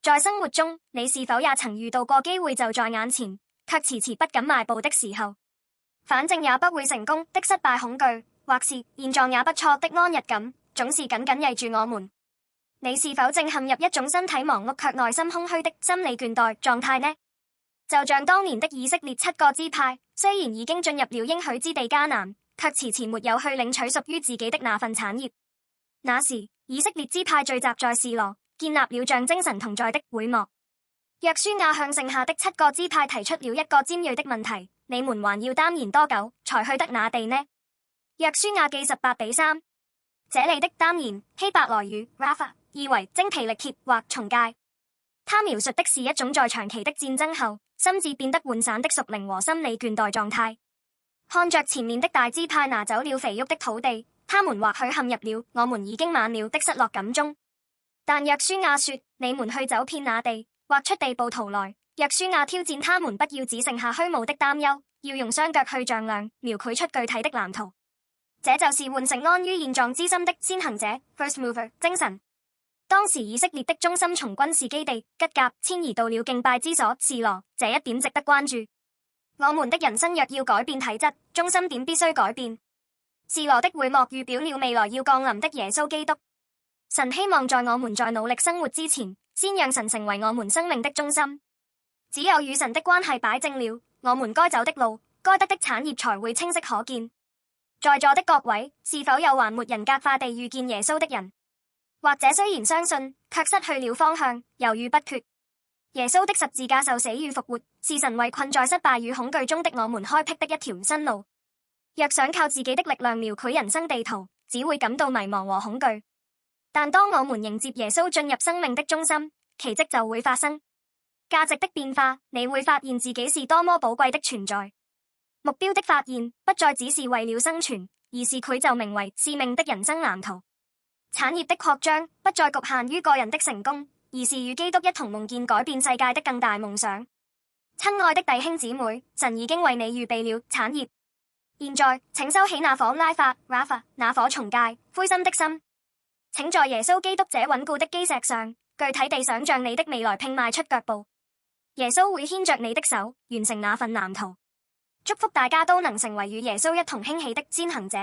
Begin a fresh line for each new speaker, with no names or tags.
在生活中，你是否也曾遇到過機會就在眼前，卻遲遲不敢邁步的時候？反正也不會成功的失敗恐懼，或是現狀也不錯的安逸感，總是緊緊圍住我們。你是否正陷入一種身體忙碌卻內心空虛的心理倦怠狀態呢？就像當年的以色列七個支派，雖然已經進入了應許之地迦南，卻遲遲沒有去領取屬於自己的那份產業。那時，以色列支派聚集在示羅，建立了象徵神同在的會幕。約書亞向剩下的七個支派提出了一個尖銳的問題：你們還要耽延多久才去得那地呢？約書亞記18:3，這裡的耽延希伯來語 Rapha 意為精疲力竭或重戒。他描述的是一種在長期的戰爭後，心智變得渙散的屬靈和心理倦怠狀態。看着前面的大支派拿走了肥沃的土地，他們或許陷入了我們已經晚了的失落感中。但約書亞說：你們去走遍那地，或出地步逃來。約書亞挑戰他們，不要只剩下虛無的擔憂，要用雙腳去丈量，描繪出具體的藍圖。這就是喚醒安於現狀之心的先行者 （First Mover） 精神。當時以色列的中心從軍事基地吉甲遷移到了敬拜之所示羅，這一點值得關注。我們的人生若要改變體質，中心點必須改變。示羅的會幕預表了未來要降臨的耶穌基督。神希望在我們在努力生活之前，先讓神成為我們生命的中心。只有與神的關係擺正了，我們該走的路、該得的產業才會清晰可見。在座的各位，是否有還沒人格化地遇見耶穌的人？或者雖然相信，卻失去了方向，猶豫不決。耶穌的十字架受死與復活，是神為困在失敗與恐懼中的我們開闢的一條新路。若想靠自己的力量描繪人生地圖，只會感到迷茫和恐懼。但當我們迎接耶穌進入生命的中心，奇蹟就會發生。價值的變化，你會發現自己是多麼寶貴的存在。目標的發現，不再只是為了生存，而是佢就名為使命的人生藍圖。產業的擴張不再局限於個人的成功，而是與基督一同夢見改變世界的更大夢想。親愛的弟兄姊妹，神已經為你預備了產業。現在，請收起那顆拉法 Rapha 那顆重戒灰心的心，請在耶穌基督這穩固的基石上，具體地想象你的未來，並邁出腳步。耶穌會牽着你的手，完成那份藍圖。祝福大家都能成為與耶穌一同興起的先行者。